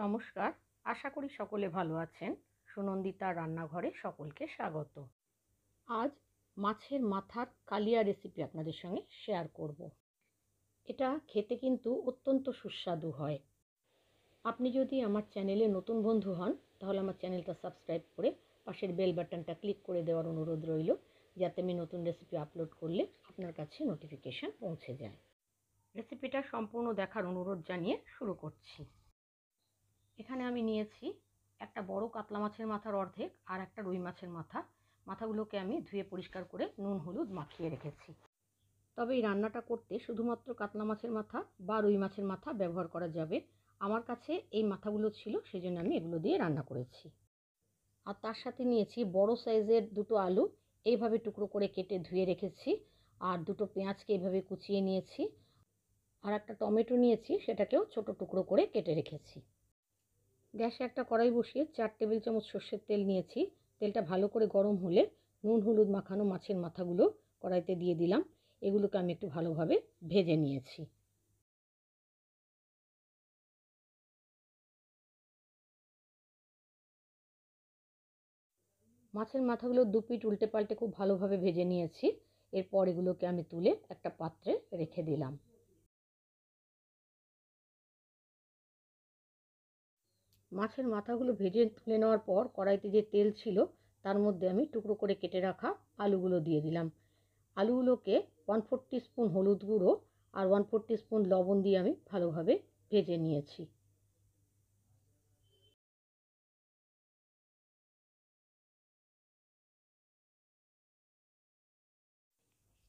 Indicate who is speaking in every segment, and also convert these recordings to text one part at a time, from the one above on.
Speaker 1: নমস্কার, আশা করি সকলে ভালো আছেন। সুনন্দিতার রান্নাঘরে সকলকে স্বাগত। আজ মাছের মাথার কালিয়া রেসিপি আপনাদের সঙ্গে শেয়ার করব। এটা খেতে কিন্তু অত্যন্ত সুস্বাদু হয়। আপনি যদি আমার চ্যানেলে নতুন বন্ধু হন তাহলে আমার চ্যানেলটা সাবস্ক্রাইব করে পাশের বেল বাটনটা ক্লিক করে দেওয়ার অনুরোধ রইল, যাতে আমি নতুন রেসিপি আপলোড করলে আপনার কাছে নোটিফিকেশান পৌঁছে যায়। রেসিপিটা সম্পূর্ণ দেখার অনুরোধ জানিয়ে শুরু করছি। এখানে আমি নিয়েছি একটা বড় কাতলা মাছের মাথার অর্ধেক আর একটা রুই মাছের মাথা। মাথাগুলোকে আমি ধুয়ে পরিষ্কার করে নুন হলুদ মাখিয়ে রেখেছি। তবে এই রান্নাটা করতে শুধুমাত্র কাতলা মাছের মাথা বা রুই মাছের মাথা ব্যবহার করা যাবে। আমার কাছে এই মাথাগুলো ছিল, সেজন্য আমি এগুলো দিয়ে রান্না করেছি। আর তার সাথে নিয়েছি বড় সাইজের দুটো আলু, এইভাবে টুকরো করে কেটে ধুয়ে রেখেছি। আর দুটো পেঁয়াজকে এইভাবে কুচিয়ে নিয়েছি। আর একটা টমেটো নিয়েছি, সেটাকেও ছোট টুকরো করে কেটে রেখেছি। গ্যাসে একটা কড়াই বসিয়ে 4 টেবিল চামচ সর্ষের তেল নিয়েছি। তেলটা ভালো করে গরম হলে নুন হলুদ মাখানো মাছের মাথাগুলো কড়াইতে দিয়ে দিলাম। এগুলোকে আমি একটু ভালোভাবে ভেজে নিয়েছি। মাছের মাথাগুলো দু পিঠ উল্টে পাল্টে খুব ভালোভাবে ভেজে নিয়েছি। এরপর এগুলোকে আমি তুলে একটা পাত্রে রেখে দিলাম। মাছের মাথাগুলো ভেজে তুলে নেওয়ার পর কড়াইতে যে তেল ছিল তার মধ্যে আমি টুকরো করে কেটে রাখা আলুগুলো দিয়ে দিলাম। আলুগুলোকে 1/4 টিস্পুন হলুদ গুঁড়ো আর 1/4 টিস্পুন লবণ দিয়ে আমি ভালোভাবে ভেজে নিয়েছি।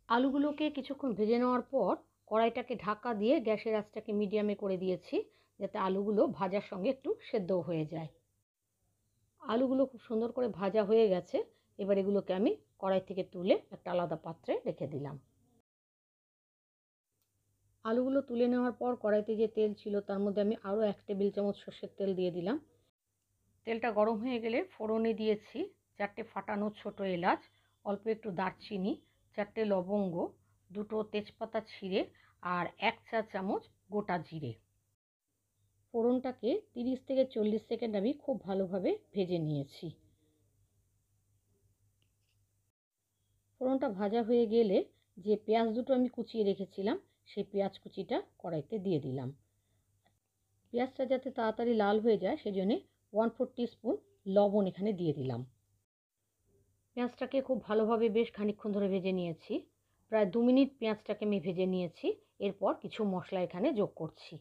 Speaker 1: আলুগুলোকে কিছুক্ষণ ভেজে নেওয়ার পর কড়াইটাকে ঢাকা দিয়ে গ্যাসের আঁচটাকে মিডিয়ামে করে দিয়েছি, যাতে আলুগুলো ভাজার সঙ্গে একটু সেদ্ধ হয়ে যায়। আলুগুলো খুব সুন্দর করে ভাজা হয়ে গেছে। এবার এগুলোকে আমি কড়াই থেকে তুলে একটা আলাদা পাত্রে রেখে দিলাম। আলুগুলো তুলে নেওয়ার পর কড়াইতে যে তেল ছিল তার মধ্যে আমি আরও 1 টেবিল চামচ সর্ষের তেল দিয়ে দিলাম। তেলটা গরম হয়ে গেলে ফোড়নে দিয়েছি 4টে ফাটানো ছোট এলাচ, অল্প একটু দারচিনি, 4টে লবঙ্গ, 2টো তেজপাতা ছিঁড়ে আর 1 চা চামচ গোটা জিরে। ফোড়নটাকে 30 থেকে 40 সেকেন্ড আমি খুব ভালোভাবে ভেজে নিয়েছি। ফোড়নটা ভাজা হয়ে গেলে যে পেঁয়াজ দুটো আমি কুচিয়ে রেখেছিলাম সেই পেঁয়াজ কুচিটা কড়াইতে দিয়ে দিলাম। পেঁয়াজটা যাতে তাড়াতাড়ি লাল হয়ে যায় সেজন্য 1/4 টিস্পুন লবণ এখানে দিয়ে দিলাম। পেঁয়াজটাকে খুব ভালোভাবে বেশ খানিকক্ষণ ধরে ভেজে নিয়েছি। প্রায় 2 মিনিট পেঁয়াজটাকে আমি ভেজে নিয়েছি। এরপর কিছু মশলা এখানে যোগ করছি।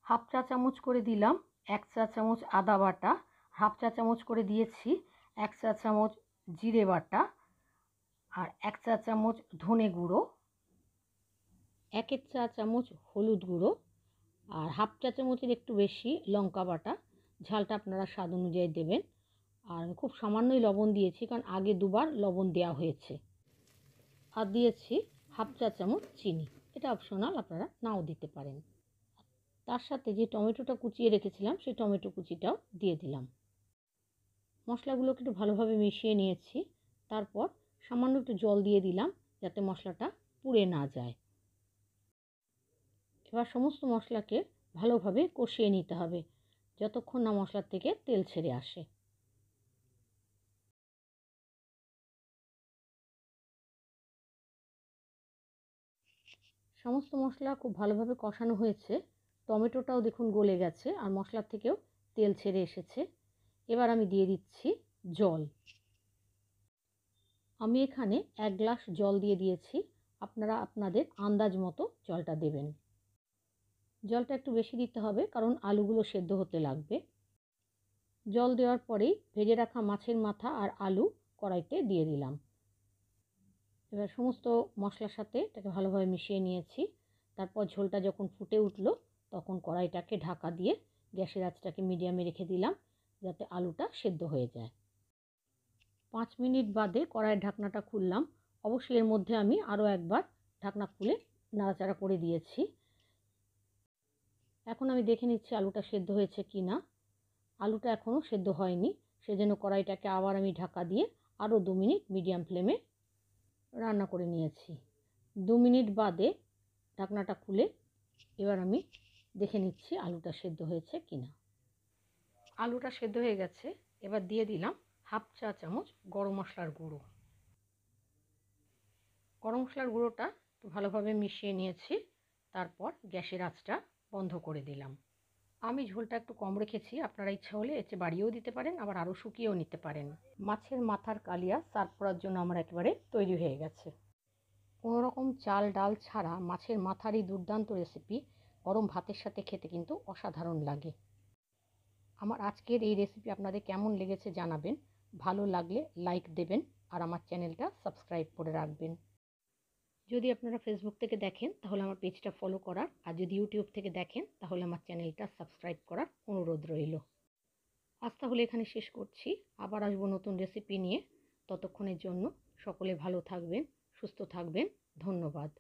Speaker 1: হাফ চা চামচ করে দিলাম 1 চা চামচ আদা বাটা, হাফ চা চামচ করে দিয়েছি 1 চা চামচ জিরে বাটা, আর 1 চা চামচ ধনে গুঁড়ো, 1 চা চামচ হলুদ গুঁড়ো, আর হাফ চা চামচের একটু বেশি লঙ্কা বাটা। ঝালটা আপনারা স্বাদ অনুযায়ী দেবেন। আর খুব সামান্যই লবণ দিয়েছি, কারণ আগে দুবার লবণ দেওয়া হয়েছে। আর দিয়েছি হাফ চা চামচ চিনি, এটা অপশনাল, আপনারা নাও দিতে পারেন। তার সাথে যে টমেটোটা কুচিয়ে রেখেছিলাম সেই টমেটো কুচিটাও দিয়ে দিলাম। মশলাগুলোকে একটু ভালোভাবে মিশিয়ে নিয়েছি। তারপর সামান্য একটু জল দিয়ে দিলাম, যাতে মশলাটা পুড়ে না যায়। এবার সমস্ত মশলাকে ভালোভাবে কষিয়ে নিতে হবে, যতক্ষণ না মশলার থেকে তেল ছেড়ে আসে। সমস্ত মশলা খুব ভালোভাবে কষানো হয়েছে। টমেটোটাও দেখুন গলে গেছে আর মশলার থেকেও তেল ছেড়ে এসেছে। এবার আমি দিয়ে দিচ্ছি জল। আমি এখানে 1 গ্লাস জল দিয়ে দিয়েছি। আপনারা আপনাদের আন্দাজ মতো জলটা দেবেন। জলটা একটু বেশি দিতে হবে, কারণ আলুগুলো সেদ্ধ হতে লাগবে। জল দেওয়ার পরেই ভেজে রাখা মাছের মাথা আর আলু কড়াইতে দিয়ে দিলাম। এবার সমস্ত মশলার সাথে এটাকে ভালোভাবে মিশিয়ে নিয়েছি। তারপর ঝোলটা যখন ফুটে উঠলো তখন কড়াইটাকে ঢাকা দিয়ে গ্যাসের আঁচটাকে মিডিয়ামে রেখে দিলাম, যাতে আলুটা সেদ্ধ হয়ে যায়। 5 মিনিট বাদে কড়াইয়ের ঢাকনাটা খুললাম। অবশ্যই এর মধ্যে আমি আরও একবার ঢাকনা খুলে নাড়াচাড়া করে দিয়েছি। এখন আমি দেখে নিচ্ছি আলুটা সেদ্ধ হয়েছে কি না। আলুটা এখনও সেদ্ধ হয়নি, সেজন্য কড়াইটাকে আবার আমি ঢাকা দিয়ে আরও 2 মিনিট মিডিয়াম ফ্লেমে রান্না করে নিয়েছি। 2 মিনিট বাদে ঢাকনাটা খুলে এবার আমি দেখে নিচ্ছি আলুটা সেদ্ধ হয়েছে কি না। আলুটা সেদ্ধ হয়ে গেছে, এবার দিয়ে দিলাম হাফ চা চামচ গরম মশলার গুঁড়ো। গরম মশলার গুঁড়োটা একটু ভালোভাবে মিশিয়ে নিয়েছি, তারপর গ্যাসের আঁচটা বন্ধ করে দিলাম। আমি ঝোলটা একটু কম রেখেছি, আপনারা ইচ্ছা হলে এর চেয়ে বাড়িয়েও দিতে পারেন, আবার আরও শুকিয়েও নিতে পারেন। মাছের মাথার কালিয়া সার্ভ করার জন্য আমার একেবারে তৈরি হয়ে গেছে। কোনো রকম চাল ডাল ছাড়া মাছের মাথার এই দুর্দান্ত রেসিপি গরম ভাতের সাথে খেতে কিন্তু অসাধারণ লাগে। আমার আজকের এই রেসিপি আপনাদের কেমন লেগেছে জানাবেন। ভালো লাগলে লাইক দেবেন আর আমার চ্যানেলটা সাবস্ক্রাইব করে রাখবেন। যদি আপনারা ফেসবুক থেকে দেখেন তাহলে আমার পেজটা ফলো করার, আর যদি ইউটিউব থেকে দেখেন তাহলে আমার চ্যানেলটা সাবস্ক্রাইব করার অনুরোধ রইল। আজ তাহলে এখানে শেষ করছি, আবার আসবো নতুন রেসিপি নিয়ে। ততক্ষণের জন্য সকলে ভালো থাকবেন, সুস্থ থাকবেন। ধন্যবাদ।